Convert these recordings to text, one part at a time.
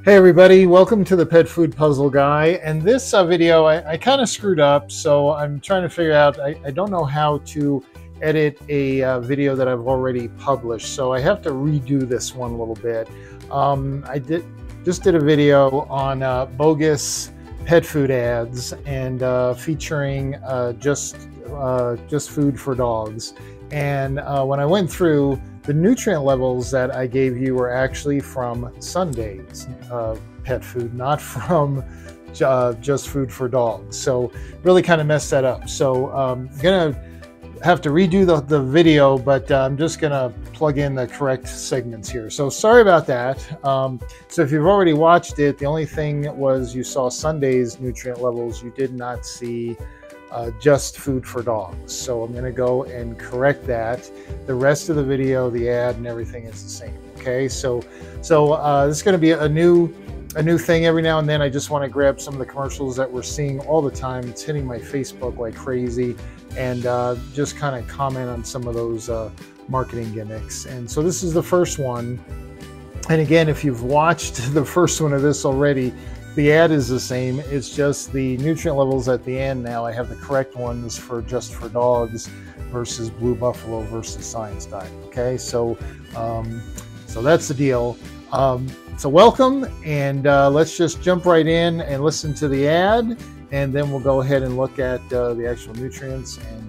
Hey everybody, welcome to the Pet Food Puzzle Guy. And this video, I kind of screwed up, so I'm trying to figure out, I don't know how to edit a video that I've already published, so I have to redo this one a little bit. I just did a video on bogus pet food ads and featuring just food for dogs. And when I went through, the nutrient levels that I gave you were actually from Sunday's pet food, not from just food for dogs. So really kind of messed that up. So I'm gonna have to redo the video, but I'm just gonna plug in the correct segments here. So sorry about that. So if you've already watched it, the only thing was you saw Sunday's nutrient levels. You did not see just food for dogs. So I'm going to go and correct that. The rest of the video, the ad and everything is the same. Okay, so this is going to be a new thing every now and then. I just want to grab some of the commercials that we're seeing all the time. It's hitting my Facebook like crazy, and just kind of comment on some of those marketing gimmicks. And so this is the first one. And again, if you've watched the first one of this already, the ad is the same. It's just the nutrient levels at the end. Now I have the correct ones for just for dogs versus Blue Buffalo versus Science Diet. Okay, so that's the deal. So welcome, and let's just jump right in and listen to the ad, and then we'll go ahead and look at the actual nutrients, and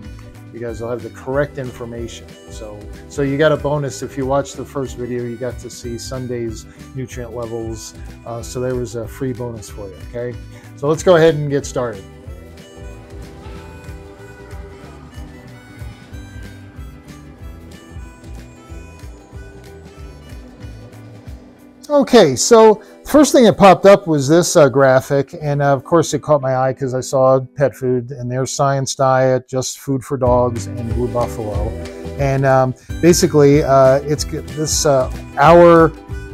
you guys will have the correct information. So you got a bonus if you watched the first video. You got to see Sunday's nutrient levels. So there was a free bonus for you. Okay, so let's go ahead and get started. Okay, so first thing that popped up was this graphic, and of course it caught my eye because I saw pet food, and there's Science Diet, just food for dogs, and Blue Buffalo. And basically, it's this our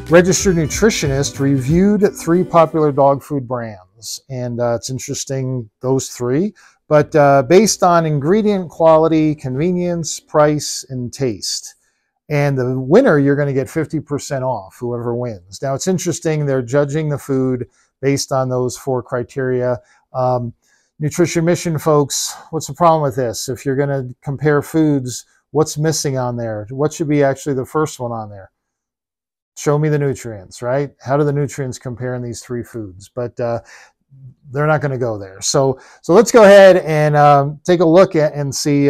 registered nutritionist reviewed 3 popular dog food brands, and it's interesting, those 3, but based on ingredient quality, convenience, price, and taste. And the winner, you're going to get 50% off, whoever wins. Now, it's interesting, they're judging the food based on those 4 criteria. Nutrition Mission folks, what's the problem with this? If you're going to compare foods, what's missing on there? What should be actually the first one on there? Show me the nutrients, right? How do the nutrients compare in these 3 foods? But they're not going to go there. So let's go ahead and take a look at and see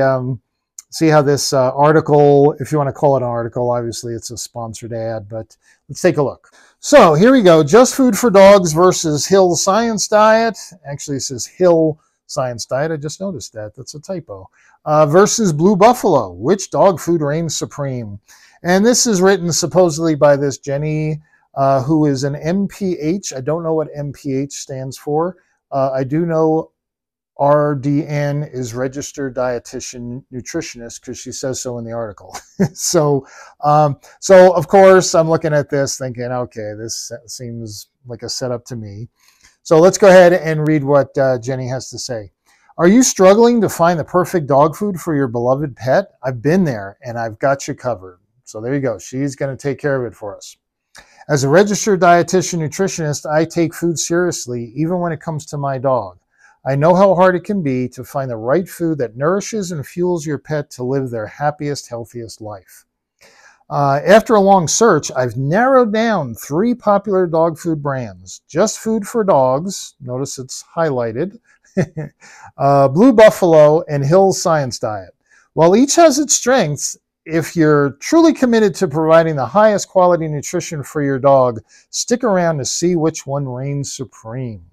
how this article, if you want to call it an article, obviously it's a sponsored ad, but let's take a look. So here we go. Just food for dogs versus Hill Science Diet. Actually, it says Hill Science Diet. I just noticed that. That's a typo. Versus Blue Buffalo. Which dog food reigns supreme? And this is written supposedly by this Jenny, who is an MPH. I don't know what MPH stands for. I do know RDN is registered dietitian nutritionist because she says so in the article. So of course I'm looking at this thinking, okay, this seems like a setup to me. So let's go ahead and read what Jenny has to say. Are you struggling to find the perfect dog food for your beloved pet? I've been there and I've got you covered. So there you go. She's going to take care of it for us. As a registered dietitian nutritionist, I take food seriously, even when it comes to my dog. I know how hard it can be to find the right food that nourishes and fuels your pet to live their happiest, healthiest life. After a long search, I've narrowed down 3 popular dog food brands. Just Food for Dogs, notice it's highlighted, Blue Buffalo, and Hill Science Diet. While each has its strengths, if you're truly committed to providing the highest quality nutrition for your dog, stick around to see which one reigns supreme.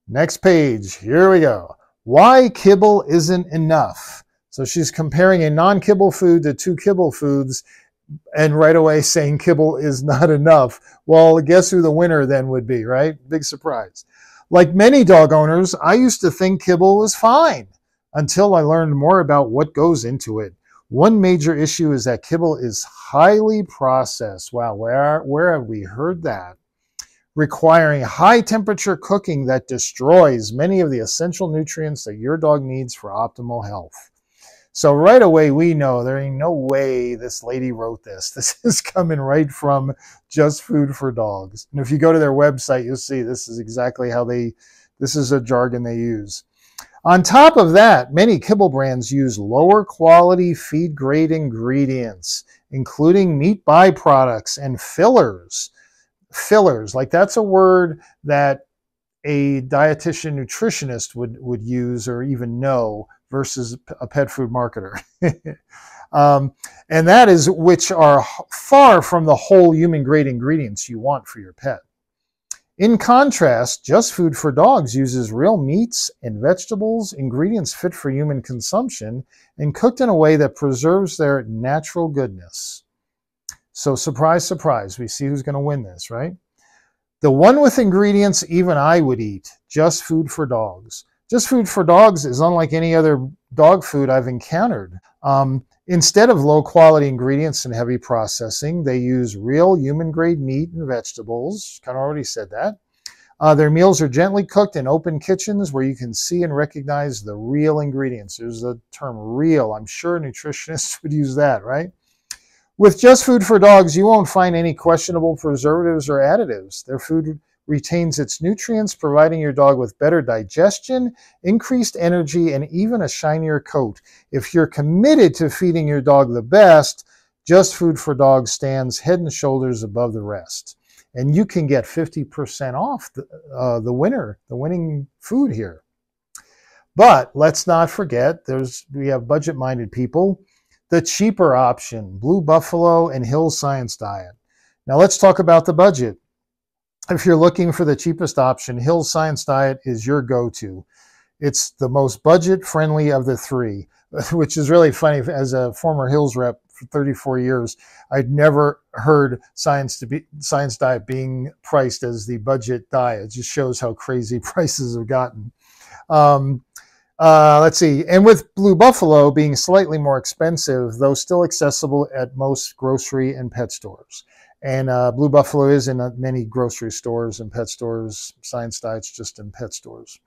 Next page, here we go. Why kibble isn't enough. So she's comparing a non-kibble food to 2 kibble foods, and right away saying kibble is not enough. Well, guess who the winner then would be, right? Big surprise. Like many dog owners, I used to think kibble was fine until I learned more about what goes into it. One major issue is that kibble is highly processed. Wow, where have we heard that? Requiring high temperature cooking that destroys many of the essential nutrients that your dog needs for optimal health. So right away, we know there ain't no way this lady wrote this. This is coming right from Just Food for Dogs. And if you go to their website, you'll see this is exactly how this is a jargon they use. On top of that, many kibble brands use lower quality feed grade ingredients, including meat byproducts and fillers. Fillers, like that's a word that a dietitian nutritionist would use or even know versus a pet food marketer. And that is which are far from the whole human grade ingredients you want for your pet. In contrast, Just Food for Dogs uses real meats and vegetables, ingredients fit for human consumption, and cooked in a way that preserves their natural goodness. So surprise, surprise, we see who's going to win this, right? The one with ingredients even I would eat, Just Food for Dogs. Just Food for Dogs is unlike any other dog food I've encountered. Instead of low-quality ingredients and heavy processing, they use real human-grade meat and vegetables. Kind of already said that. Their meals are gently cooked in open kitchens where you can see and recognize the real ingredients. There's the term real. I'm sure nutritionists would use that, right? With Just Food for Dogs, you won't find any questionable preservatives or additives. Their food retains its nutrients, providing your dog with better digestion, increased energy, and even a shinier coat. If you're committed to feeding your dog the best, Just Food for Dogs stands head and shoulders above the rest. And you can get 50% off the winning food here. But let's not forget, we have budget-minded people. The cheaper option, Blue Buffalo and Hill Science Diet. Now let's talk about the budget. If you're looking for the cheapest option, Hill Science Diet is your go-to. It's the most budget-friendly of the three, which is really funny. As a former Hills rep for 34 years, I'd never heard Science Diet being priced as the budget diet. It just shows how crazy prices have gotten. Let's see. And with Blue Buffalo being slightly more expensive, though still accessible at most grocery and pet stores. And Blue Buffalo is in many grocery stores and pet stores. Science Diet's just in pet stores.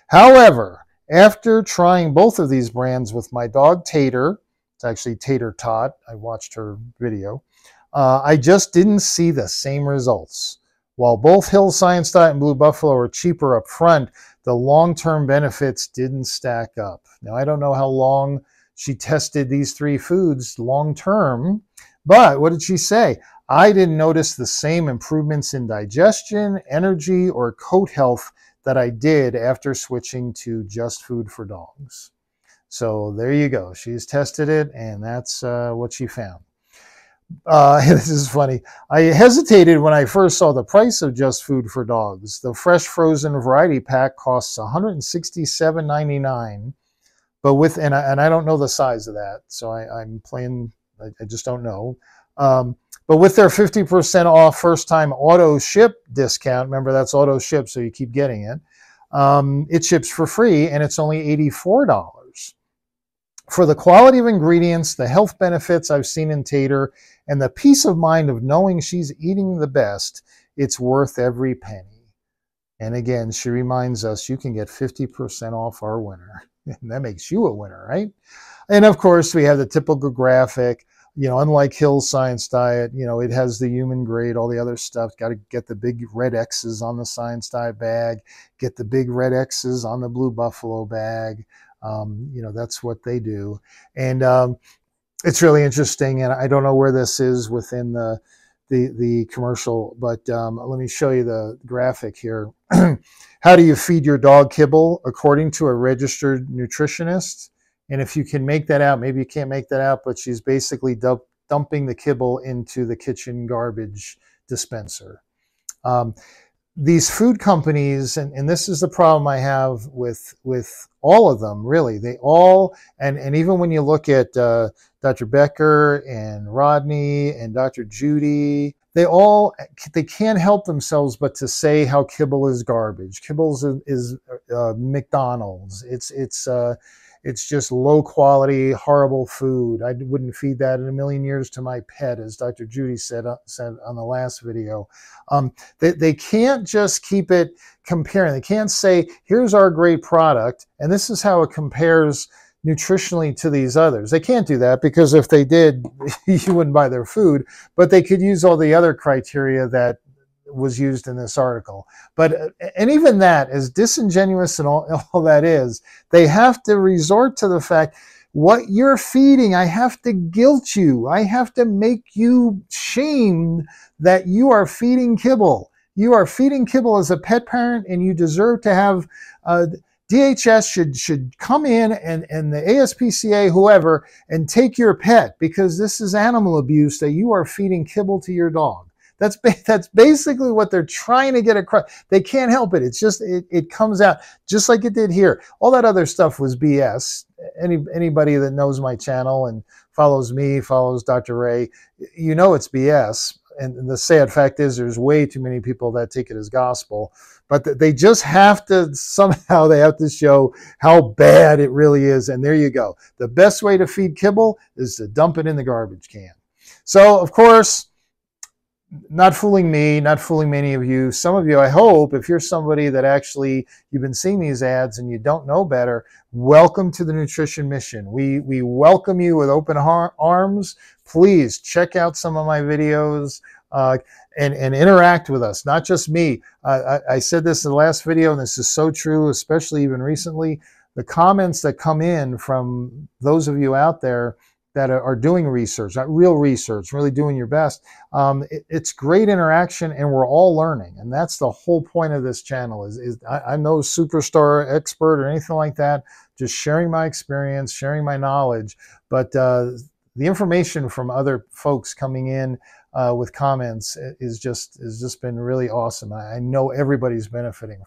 However, after trying both of these brands with my dog Tater, it's actually Tater Tot, I watched her video, I just didn't see the same results. While both Hill Science Diet and Blue Buffalo are cheaper up front, the long-term benefits didn't stack up. Now, I don't know how long she tested these three foods long-term, but what did she say? I didn't notice the same improvements in digestion, energy, or coat health that I did after switching to Just Food for Dogs. So there you go. She's tested it, and that's what she found. This is funny. I hesitated when I first saw the price of Just Food for Dogs. The fresh frozen variety pack costs $167.99, but and I don't know the size of that, so I'm playing. I just don't know. But with their 50% off first-time auto ship discount, remember that's auto ship, so you keep getting it. It ships for free, and it's only $84. For the quality of ingredients, the health benefits I've seen in Tater, and the peace of mind of knowing she's eating the best, it's worth every penny. And again, she reminds us you can get 50% off our winner. And that makes you a winner, right? And of course, we have the typical graphic. You know, unlike Hill Science Diet, you know, it has the human grade, all the other stuff. Got to get the big red X's on the Science Diet bag, get the big red X's on the Blue Buffalo bag. You know, that's what they do. And it's really interesting. And I don't know where this is within the commercial, but let me show you the graphic here. How do you feed your dog kibble according to a registered nutritionist? And if you can make that out, maybe you can't make that out, but she's basically dumping the kibble into the kitchen garbage dispenser. These food companies, and this is the problem I have with all of them, really. They all, and even when you look at Dr. Becker and Rodney and Dr. Judy, they can't help themselves but to say how kibble is garbage. Kibble is McDonald's. It's just low quality, horrible food. I wouldn't feed that in a million years to my pet, as Dr. Judy said on the last video. They can't just keep it comparing. They can't say, here's our great product, and this is how it compares nutritionally to these others. They can't do that because if they did, you wouldn't buy their food, but they could use all the other criteria that was used in this article. But, and even that, as disingenuous and all that is, they have to resort to the fact, what you're feeding, I have to guilt you. I have to make you shamed that you are feeding kibble. You are feeding kibble as a pet parent, and you deserve to have, DHS should come in and the ASPCA, whoever, and take your pet, because this is animal abuse that you are feeding kibble to your dog. That's basically what they're trying to get across. They can't help it. It's just, it comes out just like it did here. All that other stuff was BS. Anybody that knows my channel and follows me, follows Dr. Ray, you know it's BS. And the sad fact is there's way too many people that take it as gospel. But they just have to, somehow they have to show how bad it really is. And there you go. The best way to feed kibble is to dump it in the garbage can. So, of course, not fooling me, not fooling many of you. Some of you, I hope, if you're somebody that actually, you've been seeing these ads and you don't know better, welcome to the Nutrition Mission. We welcome you with open arms. Please check out some of my videos and interact with us, not just me. I said this in the last video, and this is so true, especially even recently. The comments that come in from those of you out there that are doing research, not real research, really doing your best. It's great interaction, and we're all learning. And that's the whole point of this channel is I'm no superstar expert or anything like that, just sharing my experience, sharing my knowledge. But the information from other folks coming in with comments is just been really awesome. I know everybody's benefiting.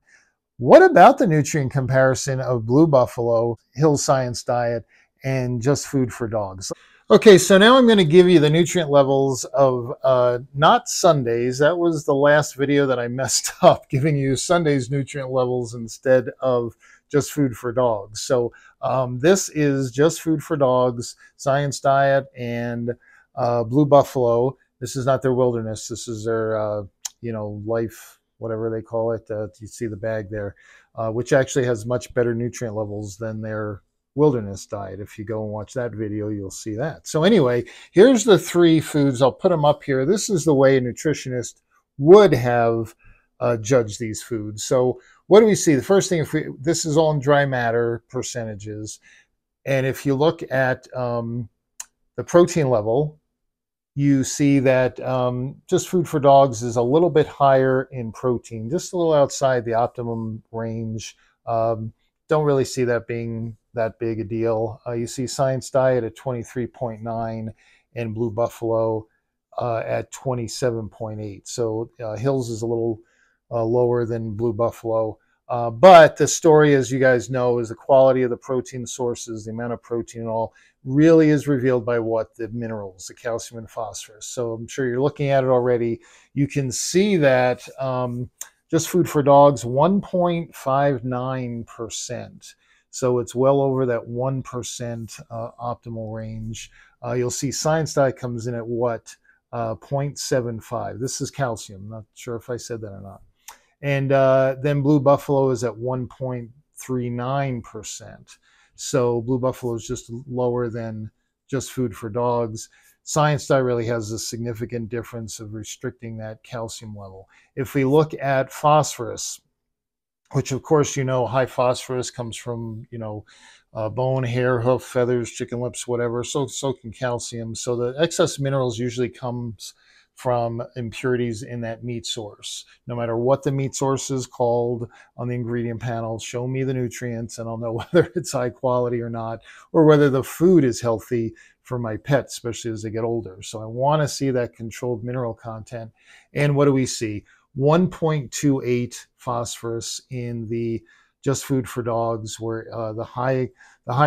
What about the nutrient comparison of Blue Buffalo, Hill Science Diet, and Just Food for Dogs? Okay, so now I'm going to give you the nutrient levels of not Sundays. That was the last video that I messed up, giving you Sunday's nutrient levels instead of Just Food for Dogs. So this is Just Food for Dogs, Science Diet, and Blue Buffalo. This is not their wilderness. This is their, life, whatever they call it. You see the bag there, which actually has much better nutrient levels than their wilderness diet. If you go and watch that video, you'll see that. So anyway, here's the three foods. I'll put them up here. This is the way a nutritionist would have judged these foods. So what do we see? The first thing, this is all in dry matter percentages. And if you look at the protein level, you see that Just Food for Dogs is a little bit higher in protein, just a little outside the optimum range. Don't really see that being that big a deal. You see Science Diet at 23.9 and Blue Buffalo at 27.8. So Hills is a little lower than Blue Buffalo. But the story, as you guys know, is the quality of the protein sources, the amount of protein and all, really is revealed by what? The minerals, the calcium and phosphorus. So I'm sure you're looking at it already. You can see that Just Food for Dogs, 1.59%. So it's well over that 1% optimal range. You'll see Science Diet comes in at what? 0.75. This is calcium. Not sure if I said that or not. And then Blue Buffalo is at 1.39%. So Blue Buffalo is just lower than Just Food for Dogs. Science Diet really has a significant difference of restricting that calcium level. If we look at phosphorus, which of course, high phosphorus comes from, bone, hair, hoof, feathers, chicken lips, whatever. So can calcium. So the excess minerals usually comes from impurities in that meat source. No matter what the meat source is called on the ingredient panel, show me the nutrients and I'll know whether it's high quality or not, or whether the food is healthy for my pets, especially as they get older. So I want to see that controlled mineral content. And what do we see? 1.28 phosphorus in the Just Food for Dogs, where the high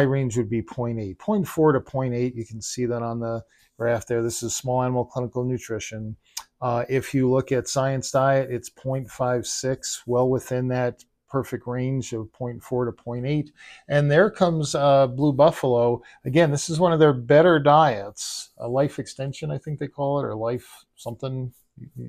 range would be 0.8. 0.4 to 0.8, you can see that on the graph there. This is Small Animal Clinical Nutrition. If you look at Science Diet, it's 0.56, well within that perfect range of 0.4 to 0.8. And there comes Blue Buffalo. Again, this is one of their better diets. A life extension, I think they call it, or life something.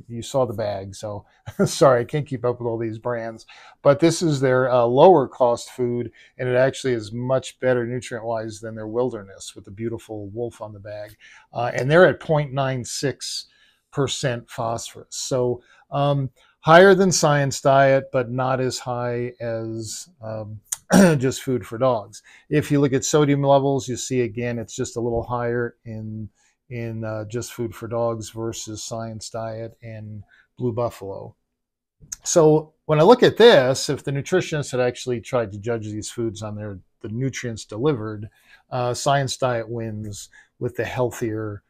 you saw the bag, so sorry, I can't keep up with all these brands. But this is their lower cost food, and it actually is much better nutrient wise than their Wilderness with the beautiful wolf on the bag. And they're at 0.96% phosphorus. So higher than Science Diet, but not as high as just food for dogs. If you look at sodium levels, you see again it's just a little higher in just food for dogs versus Science Diet and Blue Buffalo. So when I look at this, if the nutritionist had actually tried to judge these foods on the nutrients delivered, Science Diet wins with the healthier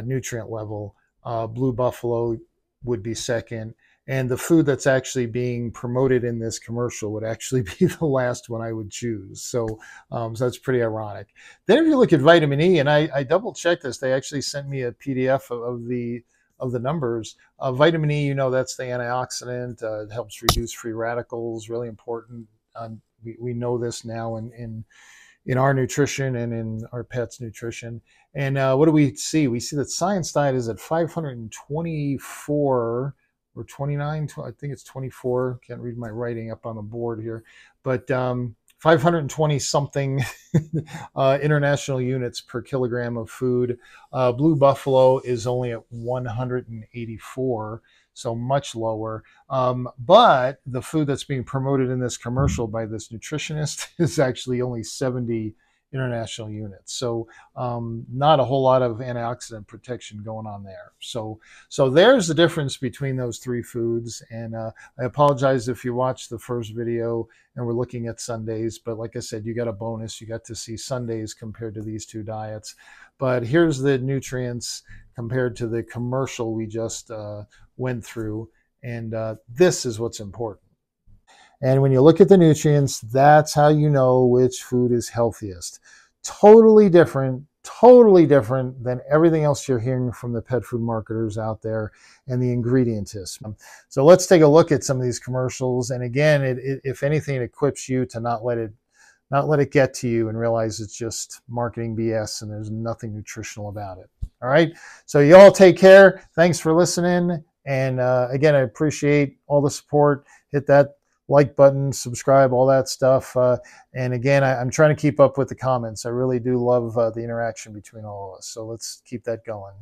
nutrient level. Blue Buffalo would be second. And the food that's actually being promoted in this commercial would actually be the last one I would choose. So that's pretty ironic. Then if you look at vitamin E, and I double checked this, they actually sent me a PDF of the numbers. Vitamin E, you know, that's the antioxidant. It helps reduce free radicals, really important. We know this now in our nutrition and in our pets' nutrition. And what do we see? We see that Science Diet is at 524 or 29, I think it's 24. Can't read my writing up on the board here, but 520 something international units per kilogram of food. Blue Buffalo is only at 184, so much lower. But the food that's being promoted in this commercial by this nutritionist is actually only 70 international units. So not a whole lot of antioxidant protection going on there. So there's the difference between those three foods. And I apologize if you watched the first video and we're looking at Sundays, but like I said, you got a bonus. You got to see Sundays compared to these two diets. But here's the nutrients compared to the commercial we just went through. And this is what's important. And when you look at the nutrients, that's how you know which food is healthiest. Totally different than everything else you're hearing from the pet food marketers out there and the ingredientists. So let's take a look at some of these commercials. And again, if anything, it equips you to not let it get to you and realize it's just marketing BS and there's nothing nutritional about it. All right. So you all take care. Thanks for listening. And again, I appreciate all the support. Hit that like button, subscribe, all that stuff. And again, I'm trying to keep up with the comments. I really do love the interaction between all of us. So let's keep that going.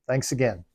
Thanks again.